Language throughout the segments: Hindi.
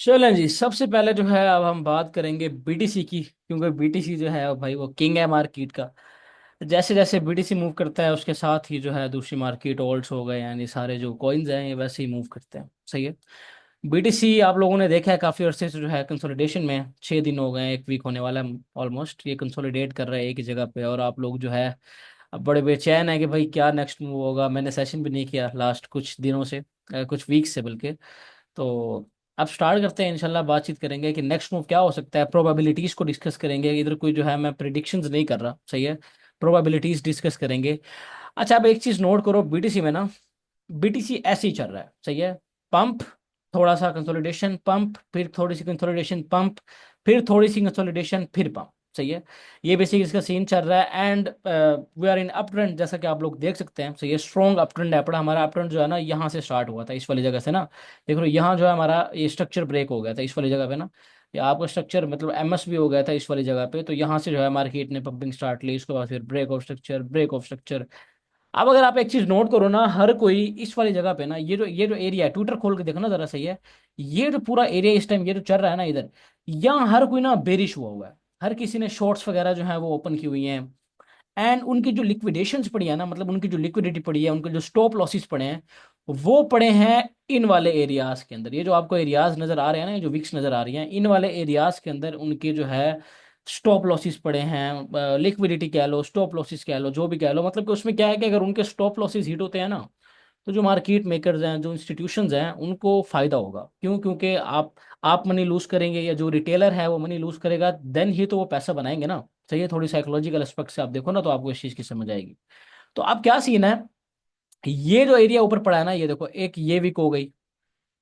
चलें जी, सबसे पहले जो है अब हम बात करेंगे बीटीसी की, क्योंकि बीटीसी जो है भाई वो किंग है मार्केट का। जैसे जैसे बीटीसी मूव करता है उसके साथ ही जो है दूसरी मार्केट ऑल्ट्स हो गए, यानी सारे जो कॉइन्स हैं ये वैसे ही मूव करते हैं। सही है। बीटीसी आप लोगों ने देखा है काफ़ी अरसे से जो है कंसोलिडेशन में है। 6 दिन हो गए हैं, एक वीक होने वाला है ऑलमोस्ट। ये कंसोलिडेट कर रहा है एक ही जगह पे, और आप लोग जो है अब बड़े बेचैन है कि भाई क्या नेक्स्ट मूव होगा। मैंने सेशन भी नहीं किया लास्ट कुछ दिनों से, कुछ वीक से बल्कि। तो अब स्टार्ट करते हैं, इंशाल्लाह बातचीत करेंगे कि नेक्स्ट मूव क्या हो सकता है, प्रोबेबिलिटीज को डिस्कस करेंगे। इधर कोई जो है मैं प्रिडिक्शंस नहीं कर रहा, सही है। प्रोबेबिलिटीज डिस्कस करेंगे। अच्छा, अब एक चीज नोट करो, बीटीसी में ना, बीटीसी ऐसे ही चल रहा है, सही है। पंप, थोड़ा सा कंसोलिडेशन, पंप, फिर थोड़ी सी कंसोलिडेशन, पंप, फिर थोड़ी सी कंसोलिडेशन, फिर पंप। सही है। ये बेसिक इसका सीन चल रहा है। And we are in uptrend, जैसा कि आप लोग देख सकते हैं। सही है, स्ट्रॉन्ग अप ट्रेंड है पड़ा। हमारा अप ट्रेंड जो है ना यहाँ से स्टार्ट हुआ था, इस वाली जगह से ना। देख लो यहाँ जो है हमारा ये स्ट्रक्चर ब्रेक हो गया था इस वाली जगह पे ना। या आपका स्ट्रक्चर मतलब एमएस भी हो गया था इस वाली जगह पे। तो यहाँ से जो है मार्केट ने पंपिंग स्टार्ट ली, उसके बाद फिर break of structure, break of structure. अब अगर आप एक चीज नोट करो ना, हर कोई इस वाली जगह पे ना, ये जो एरिया है, ट्विटर खोल के देखो ना जरा, सही है। ये जो पूरा एरिया इस टाइम ये जो चल रहा है ना इधर, यहाँ हर कोई ना बेरिश हुआ है। हर किसी ने शॉर्ट्स वगैरह जो है वो ओपन की हुई हैं। एंड उनकी जो लिक्विडेशंस पड़ी है ना, मतलब उनकी जो लिक्विडिटी पड़ी है, उनके जो स्टॉप लॉसेस पड़े हैं, वो पड़े हैं इन वाले एरियाज के अंदर। ये जो आपको एरियाज नजर आ रहे हैं ना, ये जो विक्स नजर आ रही हैं, इन वाले एरियाज के अंदर उनके जो है स्टॉप लॉसेस पड़े हैं। लिक्विडिटी कह लो, स्टॉप लॉसेस कह लो, जो भी कह लो। मतलब कि उसमें क्या है कि अगर उनके स्टॉप लॉसेस हिट होते हैं ना, तो जो मार्केट मेकर्स हैं, जो इंस्टीट्यूशंस हैं, उनको फायदा होगा। क्यों? क्योंकि आप मनी लूज करेंगे या जो रिटेलर है वो मनी लूज करेगा, देन ही तो वो पैसा बनाएंगे ना। सही है। थोड़ी साइकोलॉजिकल एस्पेक्ट से आप देखो ना, तो आपको इस चीज की समझ आएगी। तो अब क्या सीन है, ये जो एरिया ऊपर पड़ा है ना, ये देखो, एक ये वीक हो गई,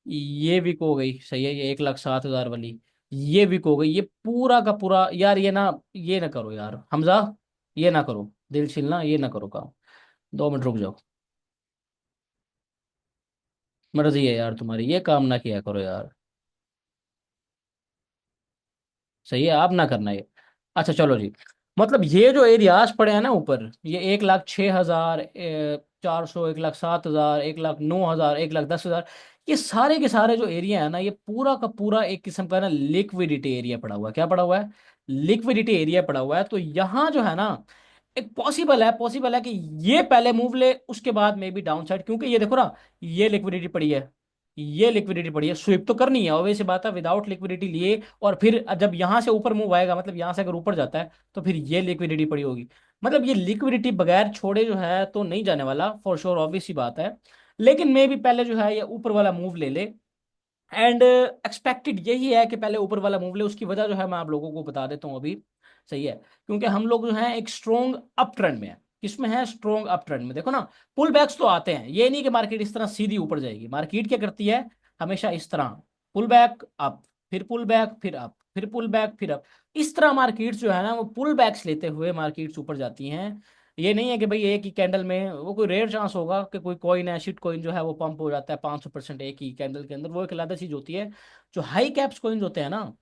ये वीक हो गई, सही है, ये 1,07,000 वाली, ये वीक हो गई। ये पूरा का पूरा यार, ये ना करो यार हमजा, ये ना करो दिल छिलना, ये ना करो काम। 2 मिनट रुक जाओ। मर्जी है यार तुम्हारी, ये काम ना किया करो यार। सही है, आप ना करना ये। अच्छा चलो जी। मतलब ये जो एरियाज पड़े हैं ना ऊपर, ये 1,06,400, 1,07,000, 1,09,000, 1,10,000, ये सारे के सारे जो एरिया है ना, ये पूरा का पूरा एक किस्म का ना लिक्विडिटी एरिया पड़ा हुआ है। क्या पड़ा हुआ है? लिक्विडिटी एरिया पड़ा हुआ है। तो यहाँ जो है ना, एक पॉसिबल है कि ये पहले मूव ले, उसके बाद में भी डाउन साइड। क्योंकि ये देखो ना, ये लिक्विडिटी पड़ी है, ये लिक्विडिटी पड़ी है, स्विप तो करनी है ऑब्वियस सी बात है, विदाउट लिक्विडिटी लिए। और फिर जब यहां से ऊपर मूव आएगा, मतलब यहां से अगर ऊपर जाता है, तो फिर ये लिक्विडिटी पड़ी होगी। मतलब ये लिक्विडिटी बगैर छोड़े जो है तो नहीं जाने वाला, फॉर श्योर, ऑब्वियस सी बात है। लेकिन मे भी पहले जो है ये ऊपर वाला मूव ले ले। एंड एक्सपेक्टेड यही है कि पहले ऊपर वाला मूव ले। उसकी वजह जो है मैं आप लोगों को बता देता हूँ अभी। सही है। क्योंकि हम लोग जो है एक स्ट्रॉन्ग अप ट्रेंड में है। किसमें है? स्ट्रॉन्ग अप ट्रेंड में। देखो ना, पुल बैक्स तो आते हैं, ये नहीं कि मार्केट इस तरह सीधी ऊपर जाएगी। मार्केट क्या करती है? हमेशा इस तरह पुल बैक अप, फिर पुल बैक, फिर अप, फिर पुल बैक, फिर अप। इस तरह मार्केट्स जो है ना, वो पुल बैक्स लेते हुए मार्केट्स ऊपर जाती हैं। ये नहीं है कि भाई एक ही कैंडल में, वो कोई रेयर चांस होगा कि कोई कॉइन है, शिट कॉइन जो है वो पंप हो जाता है 500% एक ही कैंडल के अंदर। वो एक अलग चीज होती है। जो हाई कैप्स कॉइन्स होते हैं ना,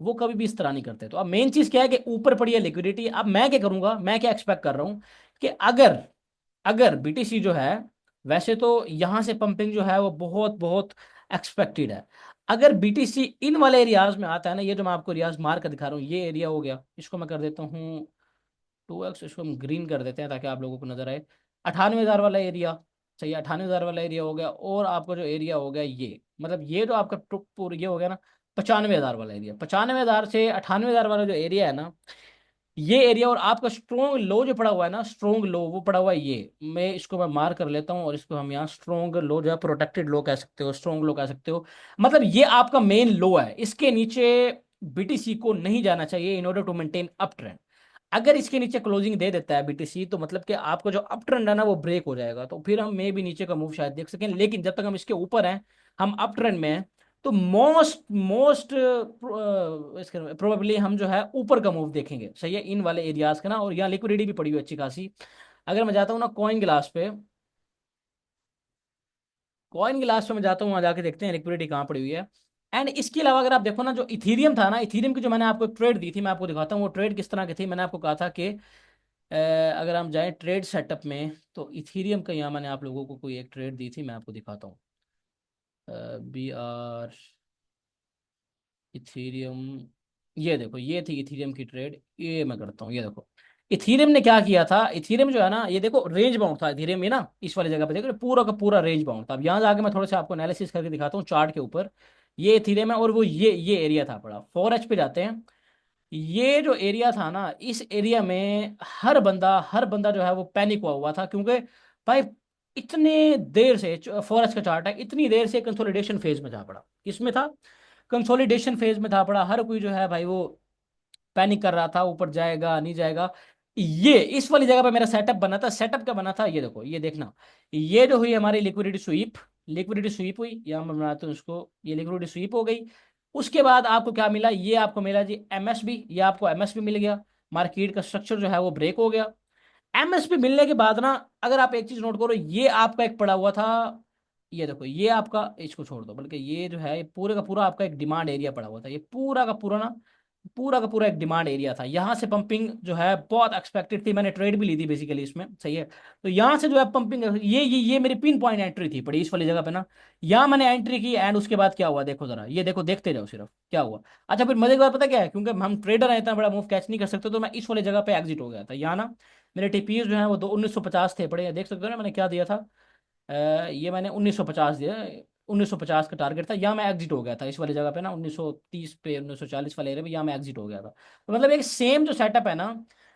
वो कभी भी इस तरह नहीं करते। तो अब मेन चीज क्या है कि ऊपर पड़ी है लिक्विडिटी। अब मैं क्या करूंगा, मैं क्या एक्सपेक्ट कर रहा हूँ कि अगर अगर बीटीसी जो है, वैसे तो यहां से पंपिंग जो है वो बहुत बहुत एक्सपेक्टेड है। अगर बीटीसी इन वाले एरियाज में आता है ना, ये जो मैं आपको एरियाज मार कर दिखा रहा हूँ, ये एरिया हो गया, इसको मैं कर देता हूँ 2x, इसको हम ग्रीन कर देते हैं ताकि आप लोगों को नजर आए। 98,000 वाला एरिया, सही है, 98,000 वाला एरिया हो गया। और आपका जो एरिया हो गया ये, मतलब ये जो आपका पूरा ये हो गया ना, 95,000 वाला एरिया। 95,000 से 98,000 वाला जो एरिया है ना, ये एरिया। और आपका स्ट्रॉन्ग लो जो पड़ा हुआ है ना, स्ट्रॉन्ग लो वो पड़ा हुआ है ये। मैं मार कर लेता हूँ, और इसको हम यहाँ स्ट्रॉन्ग लो जो है, प्रोटेक्टेड लो कह सकते हो, स्ट्रॉन्ग लो कह सकते हो। मतलब ये आपका मेन लो है, इसके नीचे बीटीसी को नहीं जाना चाहिए in order to maintain uptrend. अगर इसके नीचे क्लोजिंग दे देता है बीटीसी, तो मतलब कि आपका जो अप ट्रेंड है ना वो ब्रेक हो जाएगा। तो फिर हम मे भी नीचे का मूव शायद देख सकें। लेकिन जब तक हम इसके ऊपर हैं, हम अप ट्रेंड में हैं, तो मोस्ट मोस्ट इसके प्रोबेबली हम जो है ऊपर का मूव देखेंगे। सही है, इन वाले एरियाज का ना। और यहाँ लिक्विडिटी भी पड़ी हुई है अच्छी खासी। अगर मैं जाता हूँ ना कॉइन ग्लास पे, कॉइन ग्लास पे मैं जाता हूँ, वहां जाके देखते हैं लिक्विडिटी कहाँ पड़ी हुई है। एंड इसके अलावा अगर आप देखो ना, जो इथीरियम था ना, इथीरियम की जो मैंने आपको ट्रेड दी थी, मैं आपको दिखाता हूँ वो ट्रेड किस तरह की थी। मैंने आपको कहा था कि अगर हम जाएं ट्रेड सेटअप में, तो इथीरियम का यहाँ मैंने आप लोगों को कोई एक ट्रेड दी थी, मैं आपको दिखाता हूँ। बी आर इथीरियम, ये देखो ये थी इथीरियम की ट्रेड, ये मैं करता हूँ, ये देखो इथीरियम ने क्या किया था। इथीरियम जो है ना, ये देखो रेंज बाउंड था इथीरियम में ना, इस वाली जगह पे देखो पूरा का पूरा रेंज बाउंड था। अब यहाँ जाके मैं थोड़ा सा आपको एनालिसिस करके दिखाता हूँ चार्ट के ऊपर। ये इथीरियम है और वो ये एरिया था बड़ा। 4H पे जाते हैं। ये जो एरिया था ना, इस एरिया में हर बंदा जो है वो पैनिक हुआ था, क्योंकि भाई इतने देर से 4H का चार्ट है, इतनी देर से कंसोलिडेशन फेज में था पड़ा। किसमें था? कंसोलिडेशन फेज में था पड़ा। हर कोई जो है भाई वो पैनिक कर रहा था, ऊपर जाएगा नहीं जाएगा। ये इस वाली जगह पे मेरा सेटअप बना था। सेटअप क्या बना था, ये देखो ये देखना। ये जो हुई हमारी लिक्विडिटी स्वीप, लिक्विडिटी स्वीप हुई, या मैं बनाता हूँ इसको, ये लिक्विडिटी स्वीप हो गई। उसके बाद आपको क्या मिला, ये आपको मिला जी एमएसबी, ये आपको एमएसबी मिल गया। मार्केट का स्ट्रक्चर जो है वो ब्रेक हो गया। एमएसपी मिलने के बाद ना, अगर आप एक चीज नोट करो, ये आपका एक पड़ा हुआ था। ये देखो ये आपका, इसको छोड़ दो, बल्कि ये जो है ये पूरे का पूरा आपका एक डिमांड एरिया पड़ा हुआ था। ये पूरा का पूरा ना, पूरा का पूरा एक डिमांड एरिया था। यहाँ से पंपिंग जो है बहुत एक्सपेक्टेड थी, मैंने ट्रेड भी ली थी बेसिकली इसमें, सही है। तो यहाँ से जो है पंपिंग, ये मेरी पिन पॉइंट एंट्री थी पड़ी इस वाली जगह पे ना। यहाँ मैंने एंट्री की, एंड उसके बाद क्या हुआ देखो जरा, ये देखो देखते जाओ सिर्फ क्या हुआ। अच्छा फिर मजे की बात पता क्या है, क्योंकि हम ट्रेडर हैं, इतना बड़ा मूव कैच नहीं कर सकते, तो मैं इस वाली जगह पे एग्जिट हो गया था। यहाँ ना मेरे टीपीएस जो है वो 1950 थे पड़े, देख सकते हो ना मैंने क्या दिया था। ये मैंने 1950 दिया। 1950 का टारगेट था, यहाँ मैं एग्जिट हो गया था इस वाली जगह पे ना, 1930 पे 1940 वाले एरिया में यहाँ मैं एग्जिट हो गया था। तो मतलब एक सेम जो सेटअप है ना,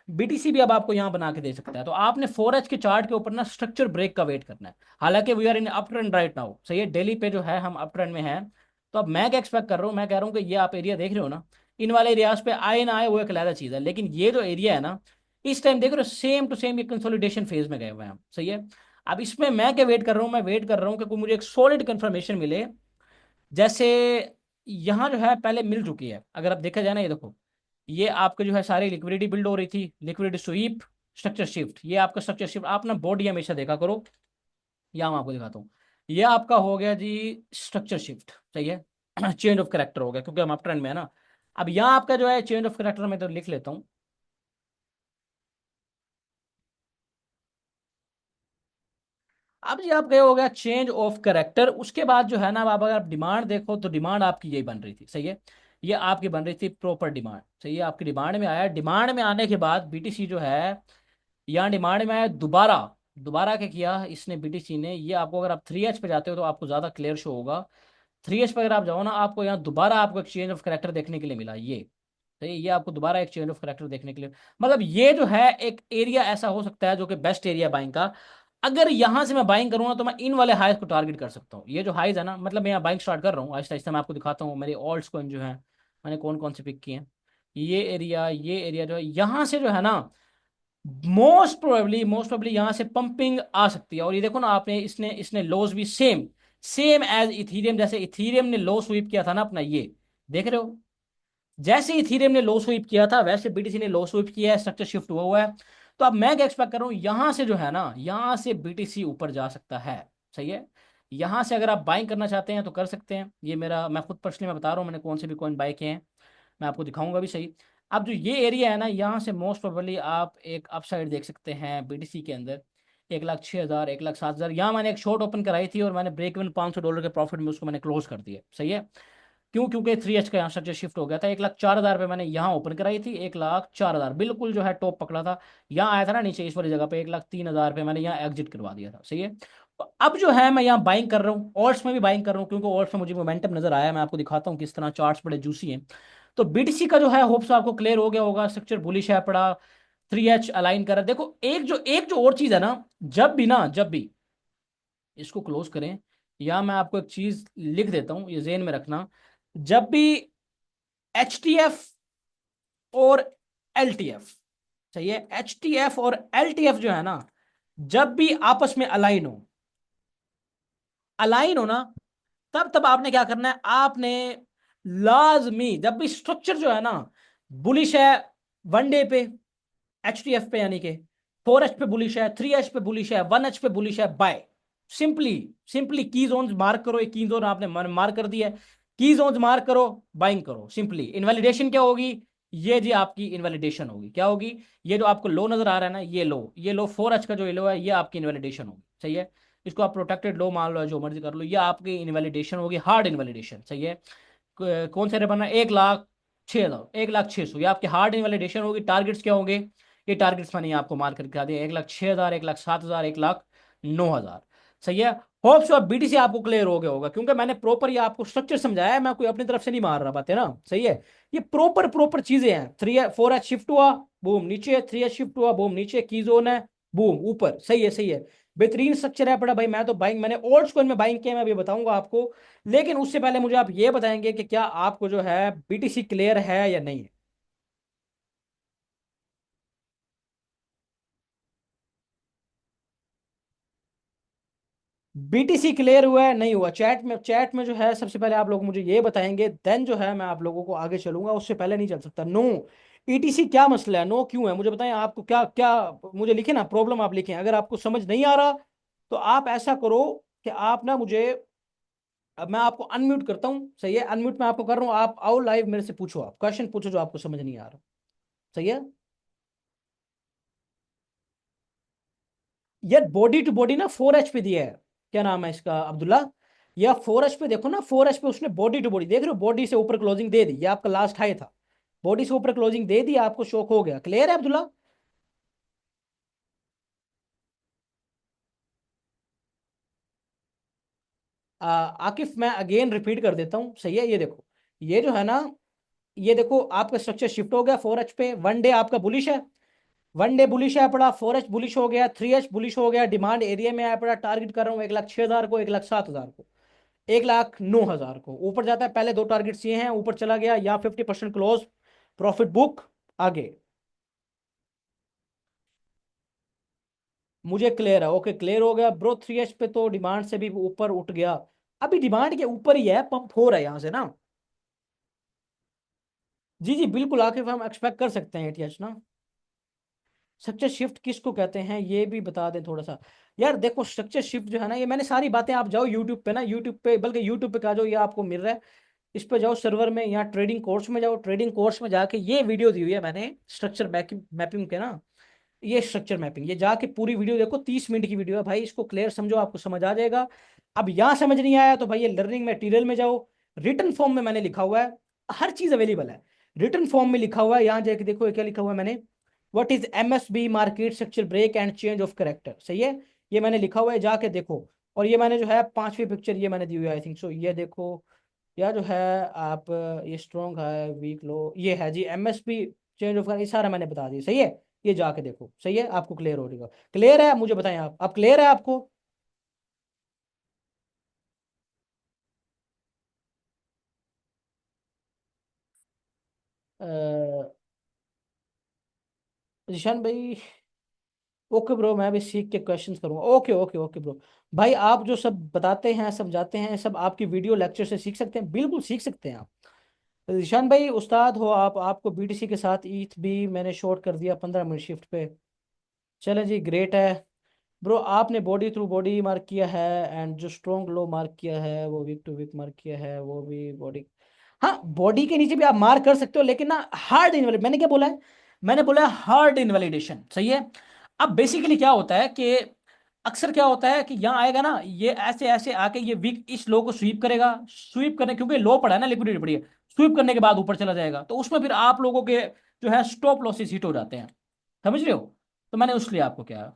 बीटीसी भी अब आपको यहाँ बना के दे सकता है। तो आपने 4H के चार्ट के ऊपर ना स्ट्रक्चर ब्रेक का वेट करना है। हालांकि we are in uptrend right now, सही है, डेली पे जो है हम अप ट्रेंड में हैं। तो अब मैं क्या एक्सपेक्ट कर रहा हूँ, मैं कह रहा हूँ कि ये आप एरिया देख रहे हो ना, इन वाले एरियाज पे आए ना आए वो एक अलग चीज़ है, लेकिन ये जो एरिया है ना, इस टाइम देख रहे हो सेम टू सेम ये कंसोलिडेशन फेज में गए हुए हैं हम, सही है। अब इसमें मैं क्या वेट कर रहा हूँ, मैं वेट कर रहा हूँ कि कोई मुझे एक सॉलिड कंफर्मेशन मिले। जैसे यहाँ जो है पहले मिल चुकी है, अगर आप देखा जाए ना, ये देखो ये आपके जो है सारी लिक्विडिटी बिल्ड हो रही थी, लिक्विडिटी स्वीप, स्ट्रक्चर शिफ्ट, ये आपका स्ट्रक्चर शिफ्ट। आप ना बॉडी हमेशा देखा करो, यहाँ मैं आपको दिखाता हूँ। ये आपका हो गया जी स्ट्रक्चर शिफ्ट, सही है। चेंज ऑफ करेक्टर हो गया, क्योंकि हम अप ट्रेंड में है ना। अब यहाँ आपका जो है चेंज ऑफ करेक्टर में तो लिख लेता हूँ। अब जी आप गए हो गया चेंज ऑफ करेक्टर, उसके बाद जो है ना, अब अगर आप डिमांड देखो तो डिमांड आपकी यही बन रही थी, सही है। ये आपकी बन रही थी प्रॉपर डिमांड, सही है। आपकी डिमांड में आया, डिमांड में आने के बाद बीटीसी जो है यहाँ डिमांड में आया दोबारा। दोबारा क्या किया इसने बीटीसी ने, ये आपको अगर आप 3H पे जाते हो तो आपको ज्यादा क्लियर शो होगा। 3H पे अगर आप जाओ ना, आपको यहाँ दोबारा आपको एक चेंज ऑफ करेक्टर देखने के लिए मिला, ये सही है। ये आपको दोबारा एक चेंज ऑफ करेक्टर देखने के लिए, मतलब ये जो है एक एरिया ऐसा हो सकता है जो कि बेस्ट एरिया बाइंग का। अगर यहां से मैं बाइंग करूंगा तो मैं इन वाले हाइज को टारगेट कर सकता हूँ। ये जो हाइज है ना, मतलब मैं यहाँ बाइंग स्टार्ट कर रहा हूँ आहिस्ता आहिस्ता। मैं आपको दिखाता हूँ मेरी ऑल्ट्स कॉइन जो है, मैंने कौन कौन से पिक किए हैं। ये एरिया जो है यहाँ से जो है ना, मोस्ट प्रोबेबली यहाँ से पंपिंग आ सकती है। और ये देखो ना आपने, इसने इसने लोज भी सेम सेम एज इथीरियम, जैसे इथीरियम ने लो स्वीप किया था ना अपना, ये देख रहे हो। जैसे इथीरियम ने लो स्वीप किया था वैसे बीटीसी ने लो स्वीप किया है, स्ट्रक्चर शिफ्ट हुआ हुआ है। तो अब मैं क्या एक्सपेक्ट कर रहा हूँ, यहां से जो है ना, यहां से बीटीसी ऊपर जा सकता है, सही है। यहां से अगर आप बाइंग करना चाहते हैं तो कर सकते हैं। ये मेरा, मैं खुद पर्सनली मैं बता रहा हूँ मैंने कौन से भी कॉइन बाय किए हैं, मैं आपको दिखाऊंगा भी सही। अब जो ये एरिया है ना, यहाँ से मोस्ट प्रोबेबली आप एक अपसाइड देख सकते हैं बीटीसी के अंदर। 1,06,000, 1,07,000, यहाँ मैंने एक शॉर्ट ओपन कराई थी और मैंने ब्रेक इवन $500 के प्रॉफिट में उसको मैंने क्लोज कर दिया, सही है। क्यों? क्योंकि 3H का यहाँ स्ट्रक्चर शिफ्ट हो गया था। 1,04,000 पे मैंने यहाँ ओपन कराई थी, 1,04,000 बिल्कुल जो है टॉप पकड़ा था। यहाँ आया था ना नीचे इस वाली जगह पे, 1,03,000 पे मैंने यहाँ एग्जिट करवा दिया था, सही है। तो अब जो है मैं यहाँ बाइंग कर रहा हूँ, ऑल्ट्स में भी बाइंग कर रहा हूँ, क्योंकि ऑल्ट्स में मुझे मोमेंटम नजर आया। मैं आपको दिखाता हूँ किस तरह चार्ट्स बड़े जूसी हैं। तो बीटीसी का जो है होप्स आपको क्लियर हो गया होगा, स्ट्रक्चर बुलिश है पड़ा। 3H अलाइन कर रहा है। देखो एक जो और चीज है ना, जब भी इसको क्लोज करें, या मैं आपको एक चीज लिख देता हूं, ये जेन में रखना। जब भी HTF और LTF, सही है, HTF और LTF जो है ना, जब भी आपस में अलाइन हो ना, तब तब आपने क्या करना है, आपने लाजमी, जब भी स्ट्रक्चर जो है ना बुलिश है 1 डे पे, HTF पे यानी कि 4H पे बुलिश है, 3H पे बुलिश है, 1H पे बुलिश है, बाय। सिंपली सिंपली की जोन मार्क करो, एक की जोन आपने मार्क कर दिया है, की जोन मार्क करो, बाइंग करो सिंपली। इनवैलिडेशन क्या होगी, ये जी आपकी इनवैलिडेशन होगी, क्या होगी, ये जो आपको लो नजर आ रहा है ना, ये लो 4H का जो ये लो है, ये आपकी इनवैलिडेशन होगी, सही है। इसको आप प्रोटेक्टेड लो मान लो, जो मर्जी कर लो, ये आपकी इनवैलिडेशन होगी, हार्ड इनवैलिडेशन, सही है। कौन सा एरिया बना, 1,06,000, 1,06,000, ये आपके हार्ड इनवैलिडेशन होगी। टारगेट्स क्या होंगे, ये टारगेट्स मैंने यहाँ आपको मार्क करके आ दिया, 1,06,000, 1,07,000, 1,09,000। सही है। होप सो अब बीटीसी आपको क्लियर हो गया होगा, क्योंकि मैंने प्रॉपर ये आपको स्ट्रक्चर समझाया है, मैं कोई अपनी तरफ से नहीं मार रहा, बात है ना। सही है। ये प्रॉपर प्रॉपर चीजें हैं। 4H शिफ्ट हुआ, बूम नीचे, 3H शिफ्ट हुआ, बूम नीचे, की जोन है, बूम ऊपर। सही है, सही है। बेहतरीन स्ट्रक्चर है पड़ा भाई। मैं तो बाइंग, मैंने ओल्ड कॉइन में बाइंग किया, मैं अभी बताऊंगा आपको। लेकिन उससे पहले मुझे आप ये बताएंगे कि क्या आपको जो है बीटीसी क्लियर है या नहीं है। बीटीसी क्लियर हुआ है नहीं हुआ, चैट में जो है सबसे पहले आप लोग मुझे ये बताएंगे, देन जो है मैं आप लोगों को आगे चलूंगा, उससे पहले नहीं चल सकता। नो, ईटीसी क्या मसला है, नो क्यों है, मुझे बताएं आपको क्या क्या। मुझे लिखे ना प्रॉब्लम, आप लिखें। अगर आपको समझ नहीं आ रहा तो आप ऐसा करो कि आप ना मुझे, अब मैं आपको अनम्यूट करता हूँ। सही है, अनम्यूट मैं आपको कर रहा हूँ, आप आओ लाइव मेरे से पूछो, आप क्वेश्चन पूछो जो आपको समझ नहीं आ रहा। सही है। यार बॉडी टू बॉडी ना 4H पे दिया है, क्या नाम है इसका, अब्दुल्ला। या 4H पे देखो ना, 4H पे उसने बॉडी टू बॉडी, देख रहे हो, बॉडी से ऊपर क्लोजिंग दे दी, ये आपका लास्ट हाई था। बॉडी से ऊपर क्लोजिंग दे दी, आपको शौक हो गया। क्लियर है अब्दुल्ला। आकिफ मैं अगेन रिपीट कर देता हूँ। सही है, ये देखो, ये जो है ना, ये देखो आपका स्ट्रक्चर शिफ्ट हो गया 4H पे। वन डे आपका बुलिश है, वन डे बुलिश है पड़ा, 4H बुलिश हो गया, 3H बुलिश हो गया, डिमांड एरिया में आया पड़ा। टारगेट कर रहा हूँ 1,06,000 को, 1,07,000 को, 1,09,000 को। ऊपर जाता है, पहले दो टारगेट्स ये हैं, ऊपर चला गया, या 50% क्लोज, प्रॉफिट बुक। आगे मुझे क्लियर है, ओके क्लियर हो गया ब्रो। 3H पे तो डिमांड से भी ऊपर उठ गया, अभी डिमांड के ऊपर ही है, पंप हो रहा है यहाँ से ना। जी जी बिल्कुल, आखिर हम एक्सपेक्ट कर सकते हैं 8H ना। स्ट्रक्चर शिफ्ट किसको कहते हैं ये भी बता दें थोड़ा सा। यार देखो, स्ट्रक्चर शिफ्ट जो है ना, ये मैंने सारी बातें, आप जाओ यूट्यूब पे ना, यूट्यूब पे, बल्कि यूट्यूब पे कहा जाओ, ये आपको मिल रहा है। इस पे जाओ सर्वर में, यहाँ ट्रेडिंग कोर्स में जाओ, ट्रेडिंग कोर्स में जाके ये वीडियो दी हुई है मैंने स्ट्रक्चर मैपिंग के ना। ये स्ट्रक्चर मैपिंग, ये जाके पूरी वीडियो देखो, 30 मिनट की वीडियो है भाई, इसको क्लियर समझो, आपको समझ आ जाएगा। अब यहाँ समझ नहीं आया तो भाई ये लर्निंग मटेरियल में जाओ, रिटर्न फॉर्म में मैंने लिखा हुआ है, हर चीज अवेलेबल है। रिटर्न फॉर्म में लिखा हुआ है, यहाँ जाके देखो ये क्या लिखा हुआ है मैंने, what is MSB market structure break and change of character. सही है, ये मैंने लिखा हुआ है, जाके देखो। और ये मैंने जो है पांचवी पिक्चर ये मैंने दी हुई है, आई थिंक सो, ये देखो। या जो है आप, ये स्ट्रॉन्ग है, वीक लो, ये है जी एमएसपी चेंज ऑफ, ये सारा मैंने बता दिया। सही है, ये जाके देखो। सही है, आपको क्लियर हो जाएगा। क्लियर है, मुझे बताएं आप क्लियर है आपको। जिशान भाई, ओके ब्रो, मैं भी सीख के क्वेश्चंस करूंगा। Okay okay okay bro. भाई आप जो सब बताते हैं, समझाते हैं, सब आपकी वीडियो लेक्चर से सीख सकते हैं, बिल्कुल सीख सकते हैं आप। जिशान भाई उस्ताद हो आप, आपको बीटीसी के साथ ईथ भी मैंने शॉर्ट कर दिया 15 मिनट शिफ्ट पे। चले जी, ग्रेट है। ब्रो आपने बॉडी थ्रू बॉडी मार्क किया है, एंड जो स्ट्रॉन्ग लो मार्क किया है, वो वीक टू वीक मार्क किया है, वो भी बॉडी। हाँ, बॉडी के नीचे भी आप मार्क कर सकते हो, लेकिन ना हार्ड इनवैलिड, मैंने क्या बोला है, मैंने बोला है हार्ड इनवैलिडेशन। सही है। अब बेसिकली क्या होता है कि अक्सर क्या होता है कि यहाँ आएगा ना, ये ऐसे ऐसे आके ये वीक इस लो को स्वीप करेगा, स्वीप करने, क्योंकि लो पड़ा है ना, लिक्विडिटी पड़ी है, स्वीप करने के बाद ऊपर चला जाएगा, तो उसमें फिर आप लोगों के जो है स्टॉप लॉसेस हिट हो जाते हैं। समझ रहे हो। तो मैंने उसलिए आपको क्या,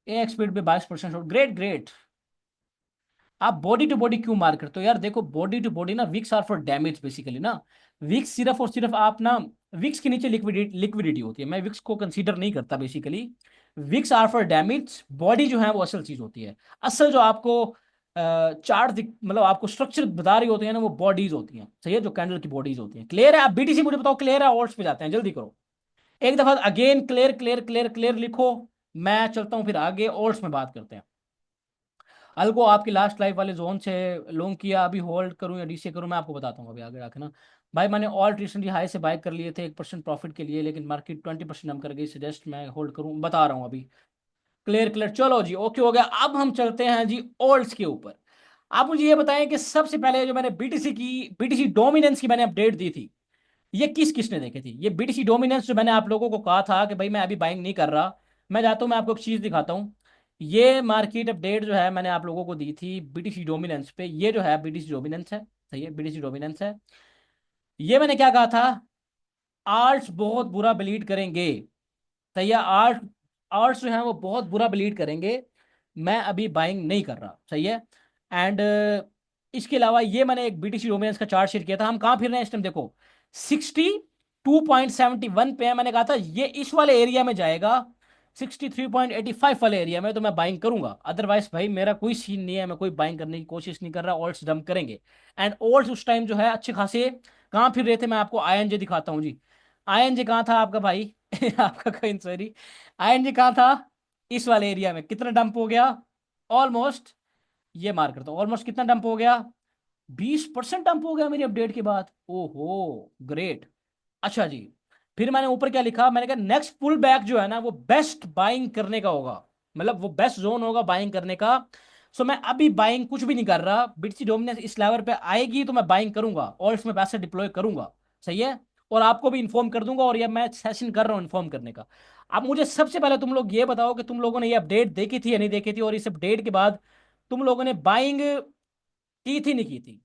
एक स्पीड पे 22% शॉट, ग्रेट ग्रेट। आप बॉडी टू बॉडी क्यों मार करते हो यार, देखो बॉडी टू बॉडी ना, wicks are for damage basically ना। विक्स सिर्फ और सिर्फ आप ना, विक्स के नीचे लिक्विडिटी लिक्विडिटी होती है, मैं विक्स को कंसीडर नहीं करता basically. Wicks are for damage, body जो है वो असल चीज होती है। असल जो आपको चार्ट मतलब आपको स्ट्रक्चर बता रही होती है ना, वो बॉडीज होती हैं। सही है, जो कैंडल की बॉडीज होती हैं। क्लियर है, आप बीटीसी मुझे बताओ क्लियर है, ऑर्ड्स पे जाते हैं, जल्दी करो। एक दफा again clear clear clear clear लिखो। मैं चलता हूँ फिर आगे, ऑर्ड्स में बात करते हैं। अलगो आपकी लास्ट लाइफ वाले जोन से लॉन्ग किया, अभी होल्ड करूं या डीसी करूं, मैं आपको बताता हूँ अभी आगे आके ना। भाई मैंने ऑल रिसेंटली हाई से बाय कर लिए थे 1% प्रॉफिट के लिए, लेकिन मार्केट 20% हम कर गई, सजेस्ट मैं होल्ड करूं, बता रहा हूँ अभी। क्लियर क्लियर, चलो जी, ओके हो गया। अब हम चलते हैं जी ओल्ड्स के ऊपर। आप मुझे ये बताएं कि सबसे पहले जो मैंने बीटीसी डोमिनेंस की मैंने अपडेट दी थी, ये किस किसने देखी थी, ये बीटीसी डोमिनेंस जो मैंने आप लोगों को कहा था कि भाई मैं अभी बाइंग नहीं कर रहा। मैं जाता हूं, मैं आपको एक चीज दिखाता हूं। ये मार्केट अपडेट जो है मैंने आप लोगों को दी थी बीटीसी डोमिनेंस पे, ये जो है बीटीसी डोमिनेंस है। सही है, बीटीसी डोमिनेंस है। ये मैंने क्या कहा था, आर्ट्स बहुत बुरा ब्लीड करेंगे। सही है, आर्ट्स जो है वो बहुत बुरा ब्लीड करेंगे। मैं अभी बाइंग नहीं कर रहा। सही है। एंड इसके अलावा ये मैंने एक बीटीसी डोमिनेंस का चार्ट शेयर किया था। हम कहाँ फिर रहे हैं इस टाइम देखो, 62.71 पे है। मैंने कहा था ये इस वाले एरिया में जाएगा, 63.85 वाले एरिया में, तो मैं बाइंग करूंगा। अदरवाइज भाई मेरा कोई सीन नहीं है, मैं कोई बाइंग करने की कोशिश नहीं कर रहा। ऑल्ट्स डंप करेंगे। एंड ऑल्ट्स उस टाइम जो है अच्छे खासे कहाँ फिर रहे थे, मैं आपको आईएनजे दिखाता हूँ जी। आईएनजे कहाँ था आपका भाई आपका कहीं, सॉरी, आईएनजे कहाँ था, इस वाले एरिया में। कितना डंप हो गया, ऑलमोस्ट, ये मार करता हूँ, ऑलमोस्ट कितना डंप हो गया, 20% डंप हो गया मेरी अपडेट के बाद। ओहो ग्रेट। अच्छा जी, फिर मैंने ऊपर क्या लिखा, मैंने कहा नेक्स्ट पुल बैक जो है ना वो बेस्ट बाइंग करने का होगा, मतलब वो बेस्ट जोन होगा बाइंग करने का। सो मैं अभी बाइंग कुछ भी नहीं कर रहा। बिटसी डोमिनेंस इस लेवल पे आएगी तो मैं बाइंग करूंगा और इसमें पैसे डिप्लॉय करूंगा। सही है। और आपको भी इन्फॉर्म कर दूंगा, और ये मैं सेशन कर रहा हूँ इन्फॉर्म करने का। अब मुझे सबसे पहले तुम लोग ये बताओ कि तुम लोगों ने ये अपडेट देखी थी या नहीं देखी थी, और इस अपडेट के बाद तुम लोगों ने बाइंग की थी नहीं की थी।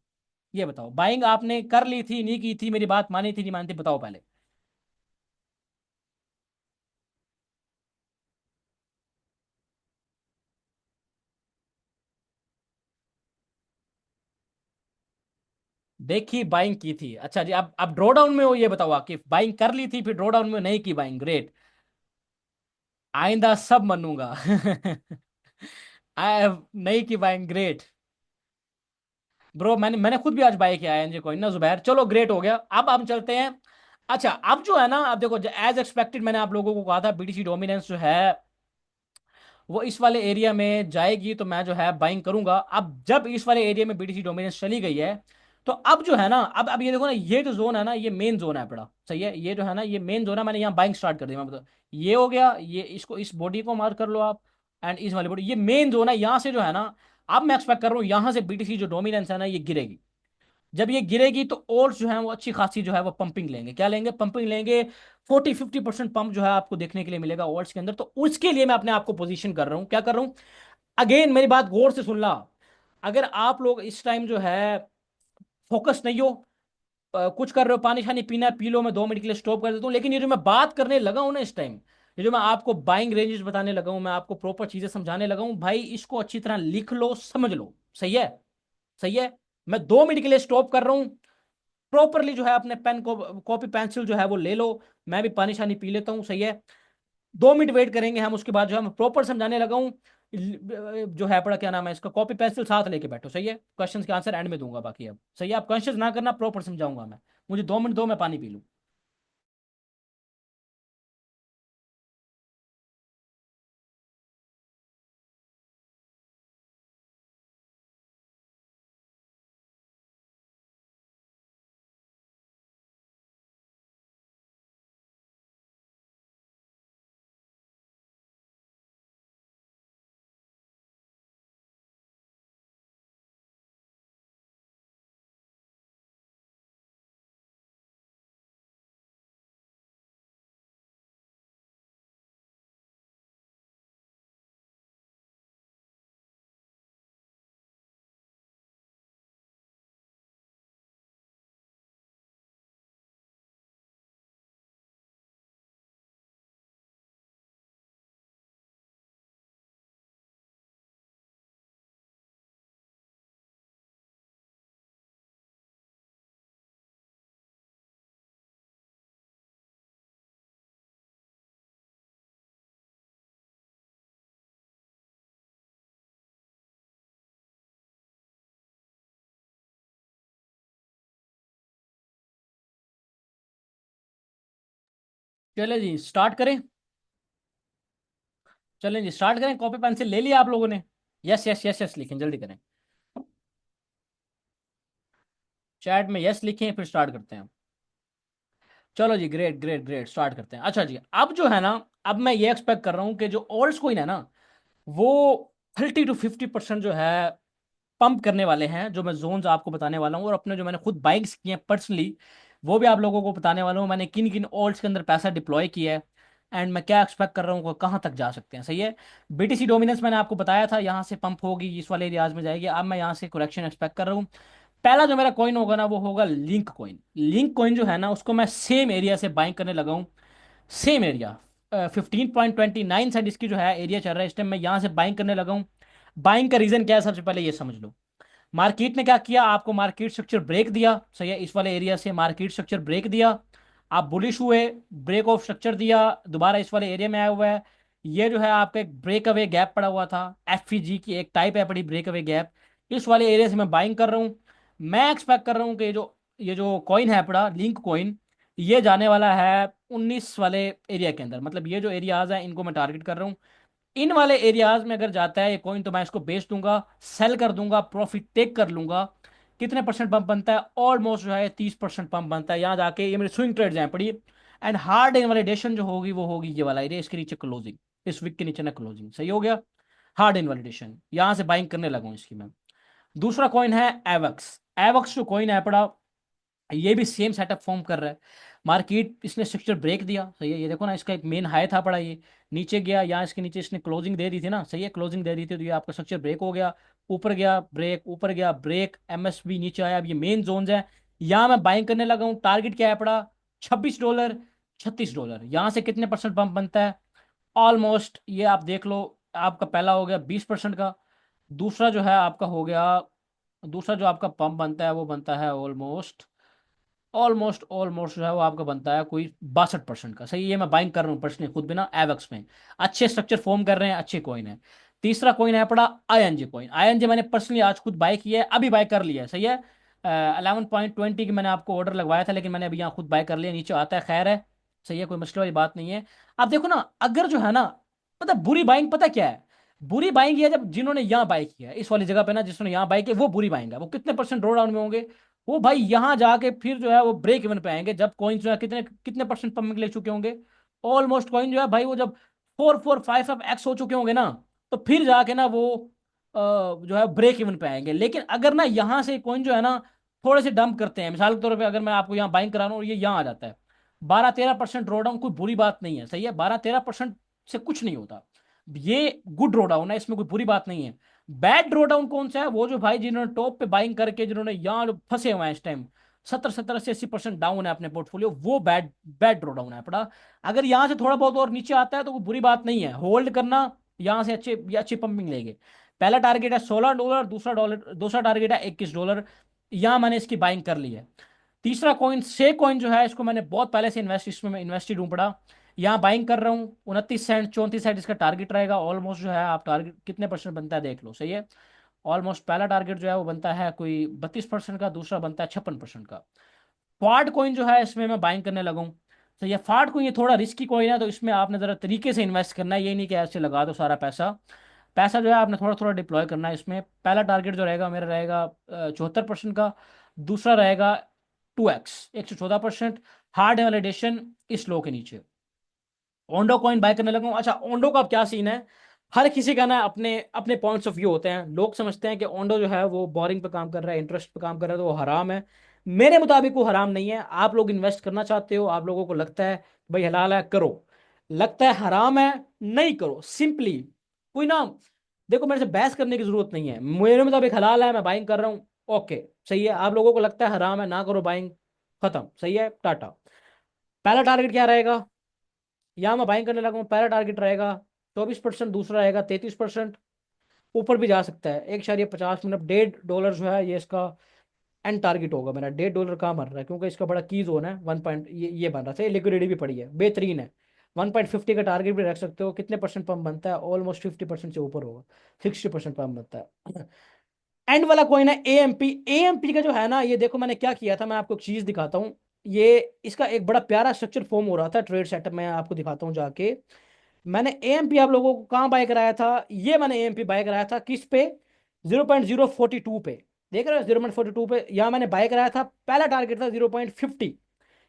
ये बताओ, बाइंग आपने कर ली थी नहीं की थी, मेरी बात मानी थी नहीं मानी थी, बताओ पहले। देखी, बाइंग की थी। अच्छा जी, अब ड्रॉ डाउन में हो, ये बताओ कि बाइंग कर ली थी फिर ड्रॉ डाउन में नहीं की बाइंग। ग्रेट। आइंदा सब मानूंगा नहीं की बाइंग। ग्रेट ब्रो, मैंने खुद भी आज बाय किया है एनजे कॉइन ना जुबैर। चलो ग्रेट हो गया। अब हम चलते हैं। अच्छा अब जो है ना, अब देखो एज एक्सपेक्टेड मैंने आप लोगों को कहा था बीटीसी डोमिनेंस जो है वो इस वाले एरिया में जाएगी तो मैं जो है बाइंग करूंगा। अब जब इस वाले एरिया में बीटीसी डोमिनेंस चली गई है, तो अब जो है ना, अब ये देखो ना, ये जो जोन है ना ये मेन जोन है बड़ा। सही है, ये जो है ना ये मेन जोन है। मैंने यहाँ बाइंग स्टार्ट कर दी, मैं बता, ये हो गया, ये इसको इस बॉडी को मार्क कर लो आप। एंड इस वाली बॉडी, ये मेन जोन है। यहाँ से जो है ना, अब मैं एक्सपेक्ट कर रहा हूँ यहाँ से बीटीसी जो डोमिनेंस है ना ये गिरेगी। जब ये गिरेगी तो और जो है वो अच्छी खासी जो है वो पंपिंग लेंगे। क्या लेंगे, पंपिंग लेंगे। 40-50% पंप जो है आपको देखने के लिए मिलेगा ओल्ड्स के अंदर। तो उसके लिए मैं अपने आप को पोजीशन कर रहा हूँ। क्या कर रहा हूँ, अगेन मेरी बात गौर से सुनना। अगर आप लोग इस टाइम जो है फोकस नहीं हो, कुछ कर रहे हो, पानी शानी पीना है, पी लो, मैं 2 मिनट के लिए स्टॉप कर देता हूँ। लेकिन ये जो मैं बात करने लगा हूँ ना इस टाइम, ये जो मैं आपको बाइंग रेंजेस बताने लगा हूँ, मैं आपको प्रॉपर चीजें समझाने लगा हूँ, भाई इसको अच्छी तरह लिख लो, समझ लो। सही है। सही है। मैं 2 मिनट के लिए स्टॉप कर रहा हूँ। प्रॉपरली जो है अपने पेन को, कॉपी पेंसिल जो है वो ले लो। मैं भी पानी शानी पी लेता हूँ। सही है। 2 मिनट वेट करेंगे हम, उसके बाद जो है मैं प्रॉपर समझाने लगा हूँ। जो है पड़ा, क्या नाम है इसका, कॉपी पेंसिल साथ लेके बैठो। सही है, क्वेश्चन के आंसर एंड में दूंगा बाकी। अब सही है, आप कॉन्शियस ना करना, प्रॉपर समझाऊंगा मैं। मुझे 2 मिनट दो, मैं पानी पी लूँ। चले जी स्टार्ट करें। चलें जी स्टार्ट करें। कॉपी पेंसिल ले लिया आप लोगों ने? यस यस यस यस लिखें, जल्दी करें। चैट में यस लिखें, फिर स्टार्ट करते हैं। चलो जी, ग्रेट ग्रेट ग्रेट, स्टार्ट करते हैं। अच्छा जी, अब जो है ना, अब मैं ये एक्सपेक्ट कर रहा हूँ कि जो ओल्ड्स कोइन है ना वो 30-50% जो है पंप करने वाले हैं। जो मैं जोन्स आपको बताने वाला हूँ, और अपने जो मैंने खुद बाइक्स किए हैं पर्सनली, वो भी आप लोगों को बताने वाला हूँ। मैंने किन किन ऑल्ट्स के अंदर पैसा डिप्लॉय किया है। एंड मैं क्या एक्सपेक्ट कर रहा हूँ वो कहाँ तक जा सकते हैं। सही है। बीटीसी डोमिनेंस मैंने आपको बताया था, यहाँ से पंप होगी इस वाले एरियाज में जाएगी। अब मैं यहाँ से करेक्शन एक्सपेक्ट कर रहा हूँ। पहला जो मेरा कॉइन होगा ना वो होगा लिंक कॉइन। लिंक कॉइन जो है ना उसको मैं सेम एरिया से बाइंग करने लगा हूँ। सेम एरिया 15.29 सेंट इसकी जो है एरिया चल रहा है इस टाइम, मैं यहाँ से बाइंग करने लगा हूँ। बाइंग का रीजन क्या है सबसे पहले ये समझ लो। मार्केट ने क्या किया, आपको मार्केट स्ट्रक्चर ब्रेक दिया। सही है, इस वाले एरिया से मार्केट स्ट्रक्चर ब्रेक दिया, आप बुलिश हुए, ब्रेक ऑफ स्ट्रक्चर दिया, दोबारा इस वाले एरिया में आया हुआ है। ये जो है आपका एक ब्रेक अवे गैप पड़ा हुआ था, एफईजी की एक टाइप है पड़ी ब्रेक अवे गैप। इस वाले एरिया से मैं बाइंग कर रहा हूँ। मैं एक्सपेक्ट कर रहा हूँ कि ये जो कॉइन है पड़ा लिंक कॉइन, ये जाने वाला है 19 वाले एरिया के अंदर। मतलब ये जो एरियाज हैं इनको मैं टारगेट कर रहा हूँ। इन वाले एरियाज में अगर जाता है ये कॉइन तो मैं इसको बेच दूंगा, सेल कर दूंगा, प्रॉफिट टेक कर लूंगा। कितने परसेंट पंप बनता है, ऑलमोस्ट जो है 30% पंप बनता है। यहाँ जाके ये मेरे स्विंग ट्रेड्स हैं पड़ी। एंड हार्ड इनवैलिडेशन जो होगी वो होगी ये वाला एरिया, इसके नीचे क्लोजिंग, इस विक के नीचे ना क्लोजिंग। सही हो गया। हार्ड इनवैलिडेशन यहाँ से बाइंग करने लगा हूं इसकी मैं। दूसरा कॉइन है एवक्स। एवक्स जो कॉइन है पड़ा, ये भी सेम सेटअप फॉर्म कर रहा है। मार्केट इसने स्ट्रक्चर ब्रेक दिया। सही है, ये देखो ना इसका एक मेन हाई था पड़ा, ये नीचे गया, यहाँ इसके नीचे इसने क्लोजिंग दे दी थी ना। सही है, क्लोजिंग दे दी थी तो ये आपका स्ट्रक्चर ब्रेक हो गया। ऊपर गया ब्रेक, ऊपर गया ब्रेक, एमएसबी नीचे आया। अब ये मेन जोन्स है, यहाँ मैं बाइंग करने लगा हूँ। टारगेट क्या है पड़ा, $26, $36। यहाँ से कितने परसेंट पंप बनता है, ऑलमोस्ट ये आप देख लो। आपका पहला हो गया 20% का, दूसरा जो है आपका हो गया, दूसरा जो आपका पंप बनता है वो बनता है ऑलमोस्ट ऑलमोस्ट ऑलमोस्ट जो है वो आपका बनता है कोई 62% का। सही है, मैं बाइंग कर रहा हूँ पर्सनली खुद भी ना एवेक्स में। अच्छे स्ट्रक्चर फॉर्म कर रहे हैं, अच्छे कॉइन है। तीसरा कॉइन है पड़ा आईएनजी कॉइन। आईएनजी मैंने पर्सनली आज खुद बाय किया है, अभी बाय कर लिया है। सही है, 11.20 की मैंने आपको ऑर्डर लगवाया था, लेकिन मैंने अभी यहाँ खुद बाय कर लिया, नीचे आता है, खैर है। सही है, कोई मसले वाली बात नहीं है। आप देखो ना, अगर जो है ना, पता बुरी बाइंग पता क्या है, बुरी बाइंग ये है जब जिन्होंने यहाँ बाय किया है इस वाली जगह पे ना, जिन्होंने यहाँ बाय किया वो बुरी बाइंग है। वो कितने परसेंट ड्रॉ डाउन में होंगे, वो भाई यहाँ जाके फिर जो है वो ब्रेक इवन पे आएंगे जब कॉइन जो है कितने कितने परसेंट पंपिंग ले चुके होंगे। ऑलमोस्ट कॉइन जो है भाई वो जब 4 4 5 5 एक्स हो चुके होंगे ना, तो फिर जाके ना वो जो है ब्रेक इवन पे आएंगे। लेकिन अगर ना यहाँ से कॉइन जो है ना थोड़े से डंप करते हैं, मिसाल के तौर पे अगर मैं आपको यहाँ बाइंग करा रहा हूँ और ये यहाँ आ जाता है, 12 13% ड्रॉ डाउन कोई बुरी बात नहीं है। सही है, 12 13% से कुछ नहीं होता, ये गुड ड्रॉ डाउन है, इसमें कोई बुरी बात नहीं है। बैड ड्रॉ डाउन कौन सा है, वो जो भाई जिन्होंने टॉप पे बाइंग करके जिन्होंने यहाँ जो फंसे हुए हैं इस टाइम, 70 70 80 80% डाउन है अपने पोर्टफोलियो, वो बैड बैड ड्रॉ डाउन है पड़ा। अगर यहाँ से थोड़ा बहुत और नीचे आता है तो कोई बुरी बात नहीं है, होल्ड करना, यहाँ से अच्छे या अच्छी पंपिंग लेंगे। पहला टारगेट है $16, दूसरा टारगेट है $21। यहाँ मैंने इसकी बाइंग कर ली है। तीसरा कॉइन से कॉइन जो है इसको मैंने बहुत पहले से इन्वेस्ट इसमें इन्वेस्टेड हूँ पड़ा। यहाँ बाइंग कर रहा हूँ 29 सेंट 34 सेंट इसका टारगेट रहेगा। ऑलमोस्ट जो है आप टारगेट कितने परसेंट बनता है देख लो। सही है, ऑलमोस्ट पहला टारगेट जो है वो बनता है कोई 32% का, दूसरा बनता है 56% का। फाड कॉइन जो है इसमें मैं बाइंग करने लगा हूँ। तो ये फाड कॉइन ये थोड़ा रिस्की कॉइन है, तो इसमें आपने ज़रा तरीके से इन्वेस्ट करना है, ये नहीं कि ऐसे लगा दो सारा पैसा। पैसा जो है आपने थोड़ा थोड़ा डिप्लॉय करना है इसमें। पहला टारगेट जो रहेगा मेरा रहेगा 74% का, दूसरा रहेगा 2x 114%। हार्ड वैलिडेशन इस लो के नीचे। ओंडो कॉइन बाय करने लगा हूं। अच्छा, ओंडो का अब क्या सीन है, हर किसी का ना अपने अपने पॉइंट्स ऑफ व्यू होते हैं। लोग समझते हैं कि ओंडो जो है वो बोरिंग पे काम कर रहा है, इंटरेस्ट पे काम कर रहा है, तो वो हराम है। मेरे मुताबिक वो हराम नहीं है। आप लोग इन्वेस्ट करना चाहते हो, आप लोगों को लगता है भाई हलाल है करो, लगता है हराम है नहीं करो, सिंपली कोई ना, देखो मेरे से बहस करने की जरूरत नहीं है। मेरे मुताबिक हलाल है, मैं बाइंग कर रहा हूँ, ओके सही है। आप लोगों को लगता है हराम है, ना करो बाइंग, खत्म। सही है, टाटा। पहला टारगेट क्या रहेगा, यहाँ मैं बाइंग करने लगा हूँ, पहला टारगेट रहेगा 24%, दूसरा रहेगा 33%। ऊपर भी जा सकता है, 1.50, मतलब $1.5 जो है ये इसका एंड टारगेट होगा मेरा। $1.5 कहाँ बन रहा है, क्योंकि इसका बड़ा की जोन है 1 पॉइंट, ये बन रहा था, लिक्विडिटी भी पड़ी है, बेहतरीन है। 1.50 का टारगेट भी रख सकते हो। कितने परसेंट पंप बनता है, ऑलमोस्ट 50% से ऊपर होगा, 60% पंप बनता है। एंड वाला कॉइन है एएमपी। एएमपी का जो है ना, ये देखो मैंने क्या किया था, मैं आपको एक चीज दिखाता हूँ। ये इसका एक बड़ा प्यारा स्ट्रक्चर फॉर्म हो रहा था ट्रेड सेटअप में, आपको दिखाता हूँ जाके। मैंने एएमपी आप लोगों को कहाँ बाय कराया था, ये मैंने एएमपी बाय कराया था किस पे, 0.042 पे। देख रहे हो 0.42 पे, यहाँ मैंने बाय कराया था। पहला टारगेट था 0.50,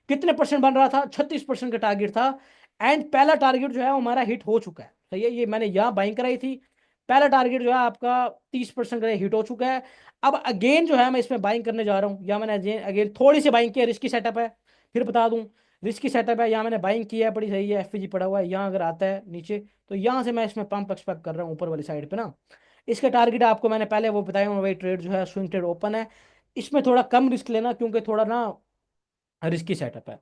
कितने परसेंट बन रहा था, 36% का टारगेट था। एंड पहला टारगेट जो है वो हमारा हिट हो चुका है। सही है, ये मैंने यहाँ बाइंग कराई थी। पहला टारगेट जो है आपका 30% का हिट हो चुका है। अब अगेन जो है मैं इसमें बाइंग करने जा रहा हूँ, या मैंने अगेन थोड़ी सी बाइंग की, रिस्की सेटअप है, फिर बता दूं। रिस्की सेटअप है, यहाँ मैंने बाइंग किया है, बड़ी सही है, एफपीजी पड़ा हुआ है, यहाँ अगर आता है नीचे तो यहाँ से मैं इसमें पंप एक्सपेक्ट कर रहा हूँ ऊपर वाली साइड पे ना। इसका टारगेट आपको मैंने पहले वो बताया हुआ, वही ट्रेड जो है स्विंग ट्रेड ओपन है। इसमें थोड़ा कम रिस्क लेना, क्योंकि थोड़ा ना रिस्की सेटअप है।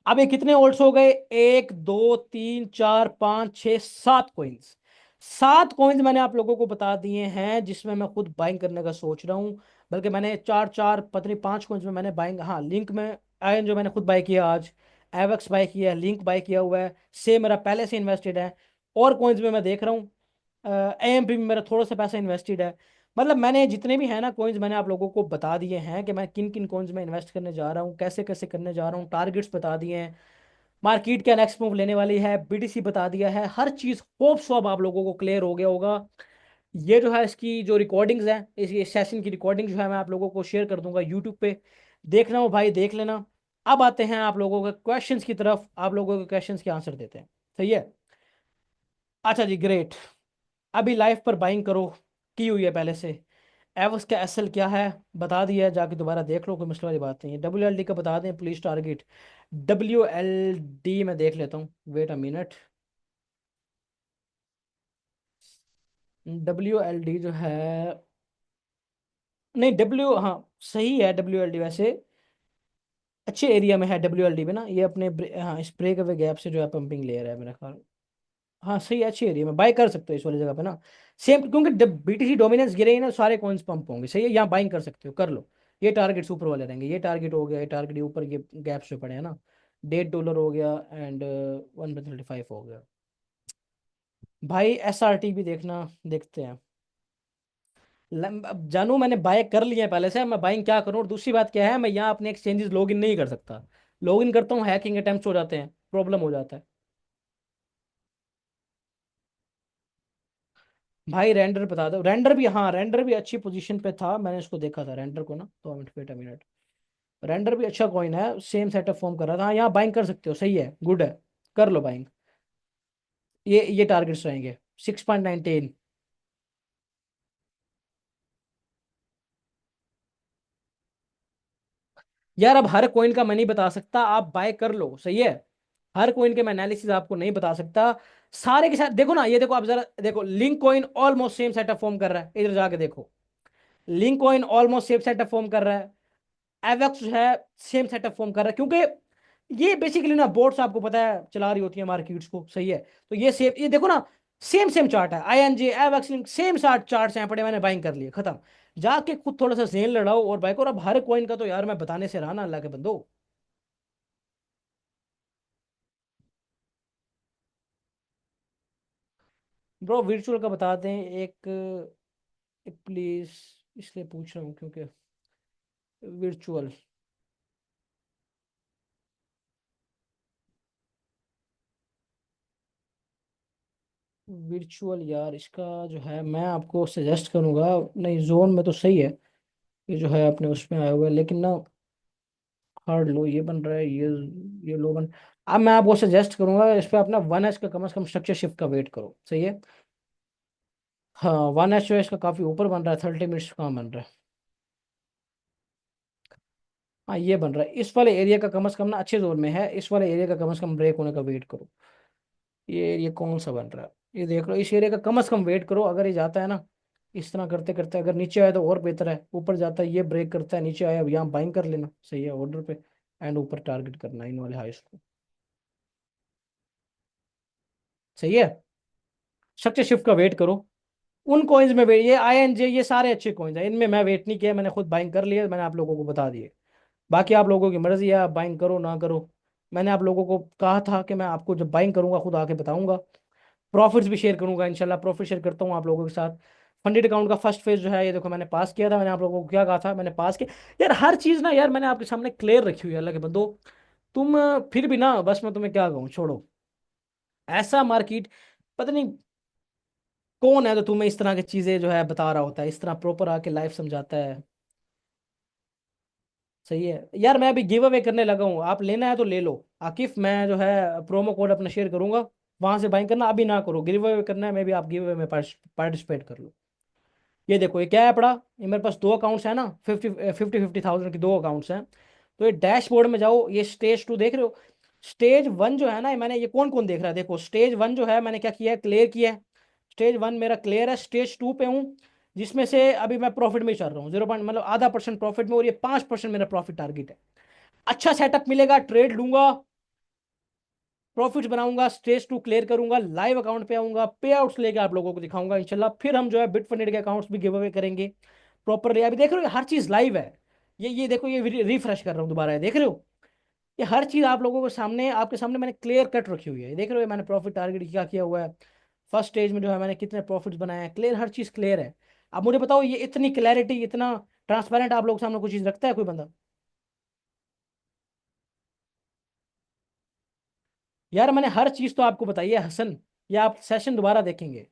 अब ये कितने ओल्ड्स हो गए, 1 2 3 4 5 6 7 कॉइन्स। 7 कॉइन्स मैंने आप लोगों को बता दिए हैं जिसमें मैं खुद बाइंग करने का सोच रहा हूँ। बल्कि मैंने चार चार पता नहीं 5 कॉइन्स में मैंने बाइंग, हाँ लिंक में आयन जो मैंने खुद बाय किया आज, एवेक्स बाय किया है, लिंक बाय किया हुआ है, सेम मेरा पहले से इन्वेस्टेड है। और कॉइन्स में मैं देख रहा हूँ, एएमपी में मेरा थोड़ा सा पैसा इन्वेस्टेड है। मतलब मैंने जितने भी है ना कॉइन्स मैंने आप लोगों को बता दिए हैं कि मैं किन किन कॉइन्स में इन्वेस्ट करने जा रहा हूँ, कैसे कैसे करने जा रहा हूँ, टारगेट्स बता दिए हैं, मार्केट क्या नेक्स्ट मूव लेने वाली है, बीटीसी बता दिया है, हर चीज़ होप सो अब आप लोगों को क्लियर हो गया होगा। ये जो है इसकी जो रिकॉर्डिंग्स हैं, इस सेशन की रिकॉर्डिंग जो है मैं आप लोगों को शेयर कर दूंगा यूट्यूब पे, देखना हो भाई देख लेना। अब आते हैं आप लोगों के क्वेश्चंस की तरफ, आप लोगों के क्वेश्चंस के आंसर देते हैं। सही है, अच्छा जी ग्रेट। अभी लाइव पर बाइंग करो, की हुई है पहले से। एवस का एसएल क्या है बता दिया है, जाके दोबारा देख लो, कोई मसले वाली बात नहीं है। WLD का बता दें प्लीज टारगेट। WLD मैं देख लेता हूँ, वेट अ मिनट। WLD जो है, नहीं डब्ल्यू, हाँ सही है WLD वैसे, अच्छे एरिया में है WLD में ना, ये अपने हाँ इस ब्रेक अवे गैप से जो है पंपिंग ले रहा है मेरा ख्याल। हाँ सही है, अच्छी एरिया में बाय कर सकते हो इस वाली जगह पे ना। सेम, क्योंकि BTC डोमिनेंस गिरेगी ना, सारे कॉइन्स पंप होंगे, सही है, यहाँ बाइंग कर सकते हो, कर लो। ये टारगेट्स ऊपर वाले रहेंगे, ये टारगेट हो गया, ये टारगेट ऊपर, ये गैप्स जो पड़े हैं ना, $1.5 हो गया एंड 135 हो गया। भाई SRT भी देखना, देखते हैं। अब जानू मैंने बाय कर लिया है पहले से, मैं बाइंग क्या करूँ, और दूसरी बात क्या है, मैं यहाँ अपने एक्सचेंजेस लॉग इन नहीं कर सकता। लॉग इन करता हूँ हैकिंग अटेम्प्ट हो जाते हैं, प्रॉब्लम हो जाता है। भाई रेंडर बता दो, रेंडर भी, हाँ रेंडर भी अच्छी पोजीशन पे था, मैंने इसको देखा था रेंडर को ना, 2 minute wait a minute. Render भी अच्छा कॉइन है, सेम सेटअप फॉर्म कर रहा था, हाँ यहाँ बाइंग कर सकते हो, सही है, गुड है, कर लो बाइंग। ये टारगेट्स रहेंगे 6.19। यार अब हर कॉइन का मैं नहीं बता सकता, आप बाय कर लो, सही है। हर कॉइन के मैं एनालिसिस आपको नहीं बता सकता। सारे के साथ देखो ना, ये देखो आप जरा देखो, link coin almost same setup form कर रहा है, इधर जाके देखो। Link coin almost same setup form कर रहा है, एवेक्स जो है सेम सेटअप फॉर्म कर रहा है, क्योंकि ये बेसिकली ना बोर्ड्स आपको पता है चला रही होती है मार्केट्स को, सही है। तो ये सेम, ये देखो ना, सेम सेम चार्ट है, ING एवेक्स लिंक सेम चार्ट चार्ट हैं पड़े, मैंने बाइंग कर लिए, खत्म। जाके खुद थोड़ा सा जेल लड़ाओ और बाइक, और अब हर कॉइन का तो यार मैं बताने से रहा ना, अल्लाह के बंदो। ब्रो वर्चुअल का बता दें एक, एक प्लीज, इसलिए पूछ रहा हूँ क्योंकि वर्चुअल, वर्चुअल यार इसका जो है मैं आपको सजेस्ट करूंगा, नहीं जोन में तो सही है, ये जो है अपने उसमें आया हुआ है, लेकिन ना हार्ड लो ये बन रहा है, ये लो बन। अब मैं आपको सजेस्ट करूंगा इस पे अपना 1H का कम से कम स्ट्रक्चर शिफ्ट का वेट करो, सही है। हाँ 1H जो है इसका काफी ऊपर बन रहा है, 30 मिनट्स कहाँ बन रहा है। हाँ ये बन रहा है, इस वाले एरिया का कम से कम ना अच्छे जोन में है, इस वाले एरिया का कम से कम ब्रेक होने का वेट करो। ये एरिया कौन सा बन रहा है, ये देख लो, इस एरिया का कम से कम वेट करो, अगर ये जाता है ना इस तरह करते करते, अगर नीचे आया तो और बेहतर है, ऊपर जाता है ये ब्रेक करता है, नीचे आया अब यहाँ बाइंग कर लेना, सही है, ऑर्डर पे एंड ऊपर टारगेट करना इन वाले हाइस को, सही है। स्ट्रक्चर शिफ्ट का वेट करो, उन कॉइन्स में वेट, ये ING ये सारे अच्छे कॉइन्स हैं, इनमें मैं वेट नहीं किया, मैंने खुद बाइंग कर लिया, मैंने आप लोगों को बता दिए। बाकी आप लोगों की मर्जी है, आप बाइंग करो ना करो। मैंने आप लोगों को कहा था कि मैं आपको जब बाइंग करूंगा खुद आके बताऊंगा, प्रॉफिट्स भी शेयर करूंगा, इंशाल्लाह प्रॉफिट शेयर करता हूँ आप लोगों के साथ। फंडेड अकाउंट का फर्स्ट फेज जो है ये देखो मैंने पास किया था, मैंने आप लोगों को क्या कहा था, मैंने पास किया। यार हर चीज़ ना यार मैंने आपके सामने क्लियर रखी हुई है, अल्लाह के बंदो। तुम फिर भी ना, बस मैं तुम्हें क्या कहूँ, छोड़ो। ऐसा मार्केट, पता नहीं कौन है तो तुम्हें इस तरह की चीज़ें जो है बता रहा होता है, इस तरह प्रॉपर आके लाइफ समझाता है। सही है यार, मैं अभी गिव अवे करने लगा हूँ, आप लेना है तो ले लो। आकिफ मैं जो है प्रोमो कोड अपना शेयर करूंगा, वहां से बाइंग करना, अभी ना करो, गिव अवे करना है, मैं भी आप गिव अवे में पार्टिसिपेट कर लो। ये देखो ये क्या है पड़ा, ये मेरे पास दो अकाउंट्स है ना, 50 50 50,000 की दो अकाउंट्स हैं। तो ये डैशबोर्ड में जाओ, ये स्टेज 2 देख रहे हो, स्टेज वन जो है ना, मैंने ये कौन कौन देख रहा है, देखो स्टेज वन जो है मैंने क्या किया है, क्लियर किया है। स्टेज वन मेरा क्लियर है। स्टेज टू पे हूँ, जिसमें से अभी मैं प्रॉफिट में ही चल रहा हूँ, 0 पॉइंट मतलब आधा % प्रॉफिट में, और ये 5% मेरा प्रॉफिट टारगेट है। अच्छा सेटअप मिलेगा, ट्रेड लूंगा, प्रॉफिट्स बनाऊंगा, स्टेज टू क्लियर करूंगा, लाइव अकाउंट पे आऊंगा, पे आउट्स लेके आप लोगों को दिखाऊंगा इंशाल्लाह। फिर हम जो है बिटफंडेड के अकाउंट्स भी गिव अवे करेंगे प्रॉपरली। अभी देख रहे हो हर चीज लाइव है। ये देखो, ये रिफ्रेश कर रहा हूँ दोबारा, ये देख रहे हो, ये हर चीज आप लोगों के सामने, आपके सामने मैंने क्लियर कट रखी हुई है। ये देख रहे हो मैंने प्रॉफिट टारगेट क्या किया हुआ है, फर्स्ट स्टेज में जो है मैंने कितने प्रॉफिट्स बनाए हैं, क्लियर, हर चीज क्लियर है। अब मुझे बताओ, ये इतनी क्लैरिटी, इतना ट्रांसपेरेंट आप लोग सामने कोई चीज रखता है कोई बंदा? यार मैंने हर चीज तो आपको बताई है हसन, या आप सेशन दोबारा देखेंगे?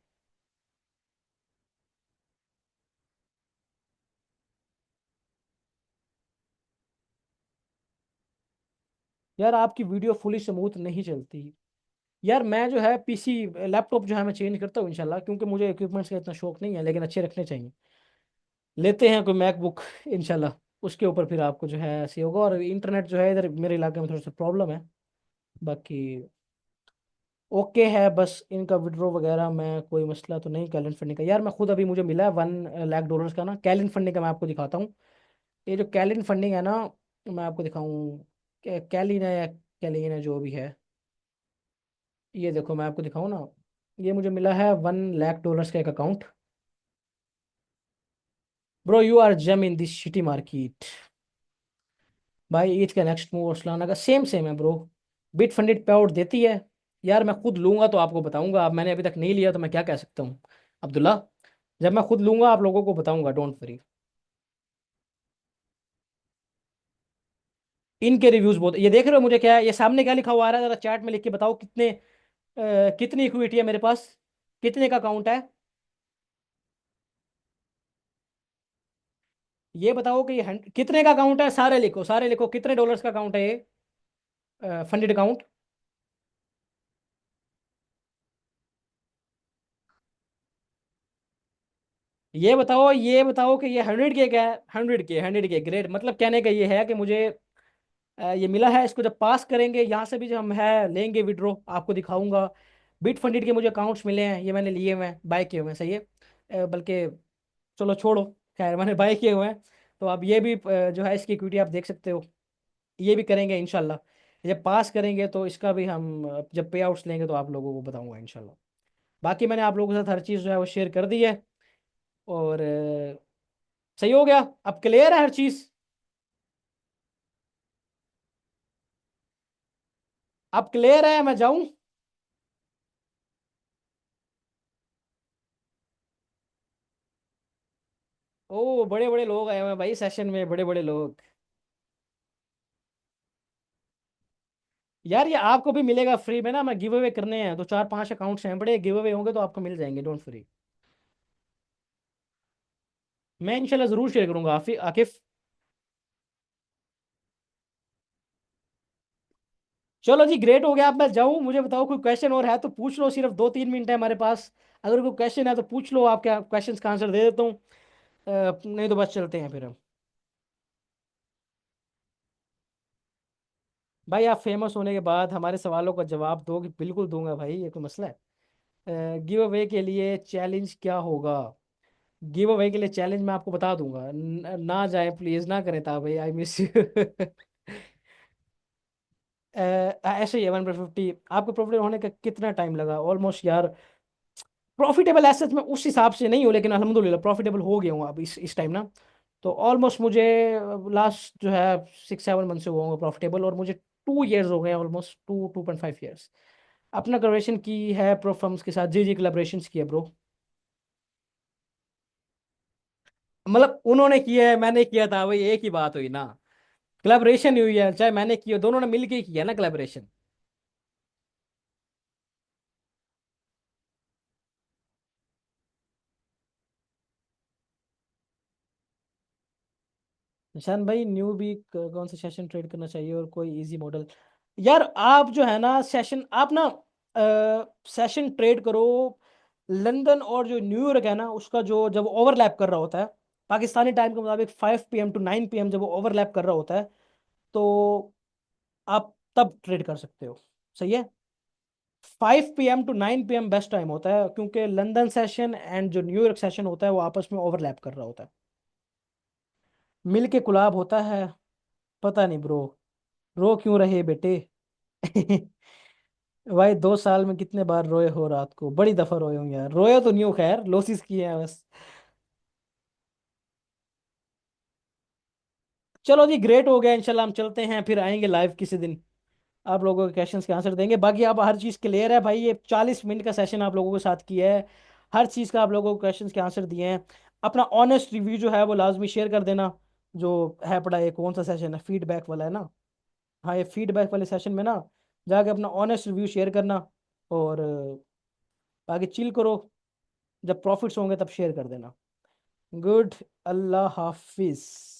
यार आपकी वीडियो फुली स्मूथ नहीं चलती। यार मैं जो है पीसी, लैपटॉप जो है मैं चेंज करता हूँ इंशाल्लाह, क्योंकि मुझे इक्विपमेंट्स का इतना शौक नहीं है, लेकिन अच्छे रखने चाहिए। लेते हैं कोई मैकबुक इंशाल्लाह, उसके ऊपर फिर आपको जो है ऐसे होगा। और इंटरनेट जो है इधर मेरे इलाके में थोड़ा सा प्रॉब्लम है, बाकी ओके है। बस इनका विड्रॉ वगैरह में कोई मसला तो नहीं, कैलेंड फंडिंग का। यार मैं खुद अभी मुझे मिला है $1 लाख का ना कैलेंड फंडिंग का, मैं आपको दिखाता हूँ। ये जो कैलिन फंडिंग है ना, मैं आपको दिखाऊं, कैलिन है या कैलिन है जो भी है, ये देखो मैं आपको दिखाऊं ना, ये मुझे मिला है $1 लाख का एक account. Bro you are gem in this shitty market. भाई ईद का नेक्स्ट मूव अरसलाना का सेम सेम है bro. BitFunded payout देती है। यार मैं खुद लूंगा तो आपको बताऊंगा, अब मैंने अभी तक नहीं लिया तो मैं क्या कह सकता हूँ अब्दुल्ला। जब मैं खुद लूंगा आप लोगों को बताऊंगा, डोंट वरी। इनके रिव्यूज बहुत, ये देख रहे हो मुझे क्या है, ये सामने क्या लिखा हुआ आ रहा है, जरा चैट में लिख के बताओ कितने, कितनी इक्विटी है मेरे पास, कितने का अकाउंट है। ये बताओ कि ये कितने का अकाउंट है, सारे लिखो, सारे लिखो, कितने डॉलर्स का अकाउंट है ये फंडेड अकाउंट। ये बताओ कि ये 100 के क्या है, 100 के ग्रेड, मतलब कहने का ये है कि मुझे ये मिला है। इसको जब पास करेंगे यहाँ से भी, जब हम है लेंगे विड्रॉ, आपको दिखाऊंगा। बिट फंडेड के मुझे अकाउंट्स मिले हैं, ये मैंने लिए हुए हैं, बाय किए हुए हैं, सही है। बल्कि चलो छोड़ो, खैर मैंने बाय किए हुए हैं। तो अब ये भी जो है इसकी इक्विटी आप देख सकते हो, ये भी करेंगे इंशाल्लाह। जब पास करेंगे तो इसका भी हम जब पे आउट्स लेंगे तो आप लोगों को बताऊंगा इंशाल्लाह। बाकी मैंने आप लोगों के साथ हर चीज़ जो है वो शेयर कर दी है। और सही हो गया, अब क्लियर है हर चीज़। अब क्लियर है, मैं जाऊं? ओ बड़े बड़े लोग आए हुए हैं भाई सेशन में, बड़े बड़े लोग। यार ये आपको भी मिलेगा फ्री में ना, मैं गिव अवे करने हैं तो 4-5 अकाउंट्स हैं बड़े, गिव अवे होंगे तो आपको मिल जाएंगे, डोंट फ्री। मैं इंशाल्लाह जरूर शेयर करूंगा आकिफ। चलो जी ग्रेट हो गया, अब मैं जाऊं, मुझे बताओ कोई क्वेश्चन और है तो पूछ लो, सिर्फ 2-3 मिनट है हमारे पास। अगर कोई क्वेश्चन है तो पूछ लो, आपके क्वेश्चन का आंसर दे देता हूँ। नहीं तो बस चलते हैं फिर हम। भाई आप फेमस होने के बाद हमारे सवालों का जवाब दोगे? बिल्कुल दूंगा भाई, ये कोई मसला है? गिव अवे के लिए चैलेंज क्या होगा? गिव अवे के लिए चैलेंज मैं आपको बता दूंगा, ना जाए प्लीज, ना करें था भाई, आई मिस यू। ऐसे ही है 1/50। आपको प्रॉफिट होने का कितना टाइम लगा? ऑलमोस्ट यार, प्रॉफिटेबल एसेट में उस हिसाब से नहीं हो, लेकिन अल्हम्दुलिल्लाह प्रॉफिटेबल हो गया हूँ अब इस टाइम ना। तो ऑलमोस्ट मुझे लास्ट जो है 6-7 मंथ से हुआ हूँ प्रॉफिटेबल, और मुझे 2 ईयर्स हो गए, ऑलमोस्ट 2-2.5 ईयर्स। अपना कोलेबोरेशन की है प्रो फर्म्स के साथ, जी जी कोलेबोरेशन की है ब्रो। मतलब उन्होंने किया है मैंने किया था, वही एक ही बात हुई ना। कोलेबोरेशन हुई है, चाहे मैंने किया, दोनों ने मिलके ही किया ना कोलेबोरेशन। निशान भाई, न्यू भी कौन सा सेशन ट्रेड करना चाहिए और कोई इजी मॉडल? यार आप जो है ना सेशन, आप ना सेशन ट्रेड करो, लंदन और जो न्यूयॉर्क है ना उसका जो, जब ओवरलैप कर रहा होता है पाकिस्तानी टाइम के मुताबिक 5 PM to 9 PM, जब वो ओवरलैप कर रहा होता है, तो आप तब ट्रेड कर सकते हो। सही है। 5 PM to 9 PM best time होता है, क्योंकि लंदन सेशन एंड जो न्यूयॉर्क सेशन होता है वो आपस में ओवरलैप कर रहा होता है। मिल के कुलाब होता है। पता नहीं ब्रो। रो क्यों रहे बेटे? भाई 2 साल में कितने बार रोए हो? रात को बड़ी दफा रोए होंगे यार। रोए तो नहीं हो, खैर लोसिस किए हैं बस। चलो जी, ग्रेट हो गया। इंशाल्लाह हम चलते हैं, फिर आएंगे लाइव किसी दिन। आप लोगों के क्वेश्चंस के आंसर देंगे। बाकी आप हर चीज़ क्लियर है भाई, ये 40 मिनट का सेशन आप लोगों के साथ किया है। हर चीज़ का आप लोगों को क्वेश्चंस के आंसर दिए हैं। अपना ऑनेस्ट रिव्यू जो है वो लाजमी शेयर कर देना। जो है पड़ा, ये कौन सा सेशन है, फीडबैक वाला है ना? हाँ, ये फीडबैक वाले सेशन में ना जाके अपना ऑनेस्ट रिव्यू शेयर करना। और बाकी चिल करो। जब प्रॉफिट्स होंगे तब शेयर कर देना। गुड। अल्लाह हाफिज।